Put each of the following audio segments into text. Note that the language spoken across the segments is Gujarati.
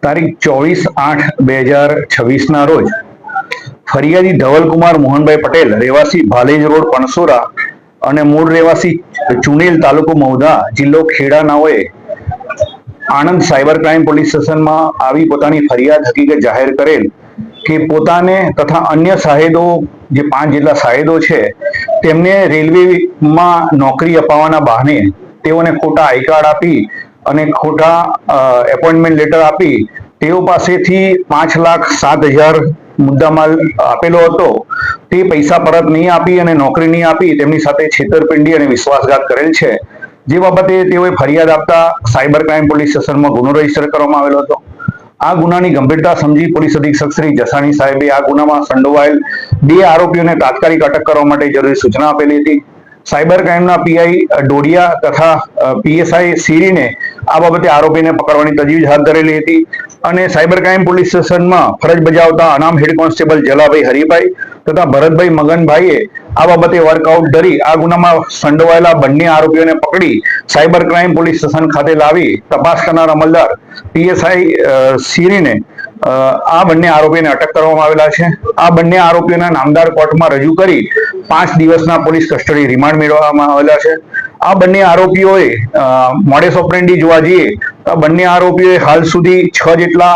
તારીખ 24/8/2026 રોજ ફરિયાદી ધવલકુમાર મોહનભાઈ પટેલ રહેવાસી ભાલેજ રોડ પણસોરા અને મૂળ રહેવાસી ચુનેલ તાલુકો મહુધા જિલ્લો ખેડા નાઓએ આણંદ સાયબર ક્રાઇમ પોલીસ સ્ટેશનમાં આવી પોતાની ફરિયાદ હકીકત જાહેર કરેલ કે પોતાને તથા અન્ય સાહેદો જે 5 જેટલા સાહેદો છે તેમને રેલવેમાં નોકરી અપાવવાના બહાને તેઓને ખોટા આઈ કાર્ડ આપી અને ખોટા એપોઇન્ટમેન્ટ લેટર આપી તેઓ પાસેથી 5,07,000 મુદ્દામાલ આપેલો હતો. તે પૈસા પરત નહીં આપી અને નોકરી નહીં આપી તેમની સાથે છેતરપિંડી અને વિશ્વાસઘાત કરેલ છે. જે બાબતે તેઓએ ફરિયાદ આપતા સાયબર ક્રાઇમ પોલીસ સ્ટેશનમાં ગુનો રજીસ્ટર કરવામાં આવેલો હતો. આ ગુનાની ગંભીરતા સમજી પોલીસ અધિક્ષક શ્રી જસાણી સાહેબે આ ગુનામાં સંડોવાયેલ 2 આરોપીઓને તાત્કાલિક અટક કરવા માટે જરૂરી સૂચના આપેલી હતી. સાયબર ક્રાઇમના પીઆઈ ડોડિયા તથા પીએસઆઈ સીરીને આ બાબતે આરોપીને પકડવાની તજવીજ હાથ ધરેલી હતી અને સાયબર ક્રાઇમ પોલીસ સ્ટેશનમાં ફરજ બજાવતા અનામ હેડ કોન્સ્ટેબલ જલાભાઈ હરિભાઈ તથા ભરતભાઈ મગનભાઈએ આ બાબતે વર્કઆઉટ ધરી આ ગુનામાં સંડોવાયેલા બંને આરોપીઓને પકડી સાયબર ક્રાઇમ પોલીસ સ્ટેશન ખાતે લાવી તપાસ કરનાર અમલદાર પીએસઆઈ સીરીને આ બંને આરોપીને અટક કરવામાં આવેલા છે. આ બંને આરોપીઓના નામદાર કોર્ટમાં રજૂ કરી 5 દિવસના પોલીસ કસ્ટડી રિમાન્ડ મેળવવામાં આવેલા છે. આ બંને આરોપીઓએ મોડેસ ઓપરેન્ડી જોવા જઈએ તો બંને આરોપીઓએ હાલ સુધી 6 જેટલા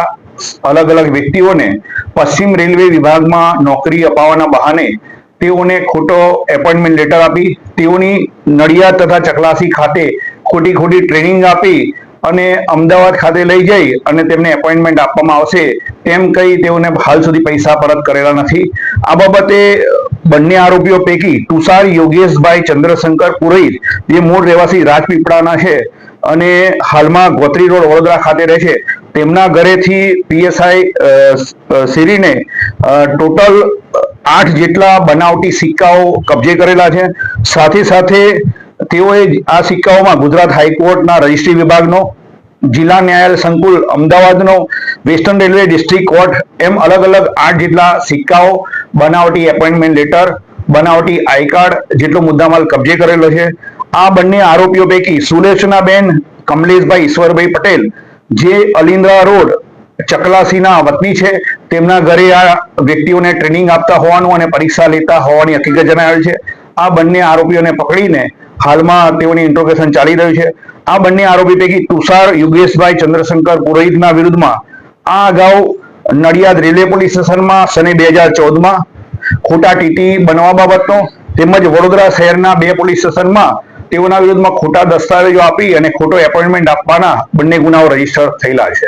અલગ અલગ વ્યક્તિઓને પશ્ચિમ રેલવે વિભાગમાં નોકરી અપાવવાના બહાને તેઓને ખોટો એપોઇન્ટમેન્ટ લેટર આપી તેઓની નડિયાદ તથા ચકલાસી ખાતે ખોટી ટ્રેનિંગ આપી અને અમદાવાદ ખાતે લઈ જઈ અને તેમને એપોઇન્ટમેન્ટ આપવામાં આવશે તેમ કહી તેઓને હાલ સુધી પૈસા પરત કરેલા નથી. આ બાબતે બંને આરોપીઓ પૈકી તુષાર યોગેશભાઈ ચંદ્રશંકર પુરોહિત જે મૂળ રહેવાસી રાજપીપળાના છે અને હાલમાં ગોત્રી રોડ વડોદરા ખાતે રહે છે તેમના ઘરેથી પીએસઆઈ સીરીને ટોટલ 8 જેટલા બનાવટી સિક્કાઓ કબજે કરેલા છે. સાથે સાથે તેઓએ આ સિક્કાઓમાં ગુજરાત હાઈકોર્ટના રજિસ્ટ્રી વિભાગનો, જિલ્લા ન્યાયાલય સંકુલ અમદાવાદનો, વેસ્ટર્ન રેલવે ડિસ્ટ્રિક્ટ કોર્ટ એમ અલગ અલગ 8 જેટલા સિક્કાઓ, બનાવટી એપોઇન્ટમેન્ટ લેટર, બનાવટી આઈ કાર્ડ જેટલો મુદ્દામાલ કબજે કરેલો છે. આ બંને આરોપીઓ પૈકી સુલેચનાબેન કમલેશભાઈ ઈશ્વરભાઈ પટેલ જે અલિન્દ્રા રોડ ચકલાસીના વતની છે તેમના ઘરે આ વ્યક્તિઓને ટ્રેનિંગ આપતા હોવાનું અને પરીક્ષા લેતા હોવાની હકીકત જણાવેલ છે. આ બંને આરોપીઓને પકડીને હાલમાં તેઓની ઇન્ટ્રોગેશન ચાલી રહ્યું છે. આ બંને આરોપી પૈકી તુષાર યોગેશભાઈ ચંદ્રશંકર પુરોહિતના વિરુદ્ધમાં આ અગાઉ નડિયાદ રેલવે પોલીસ સ્ટેશનમાં સને 2014માં ખોટા ટીટી બનવા બાબતનો તેમજ વડોદરા શહેરના 2 પોલીસ સ્ટેશનમાં તેઓના વિરુદ્ધમાં ખોટા દસ્તાવેજો આપી અને ખોટો એપોઇન્ટમેન્ટ આપવાના બંને ગુનાઓ રજીસ્ટર થયેલા છે.